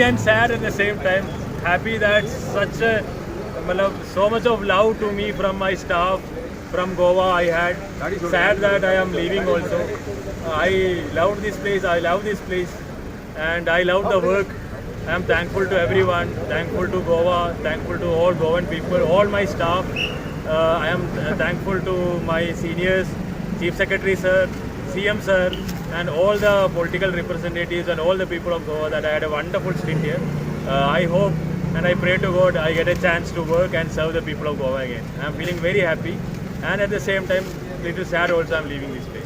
and sad at the same time. Happy that so much of love to me from my staff from Goa I had. Sad that I am leaving also. I love this place. I love this place, and I love the work. I am thankful to everyone. Thankful to Goa. Thankful to all Goan people, all my staff. I am thankful to my seniors, Chief Secretary sir, CM sir, and all the political representatives and all the people of Goa that I had a wonderful stint here. I hope and I pray to God I get a chance to work and serve the people of Goa again. I am feeling very happy, and at the same time little sad also I am leaving this place.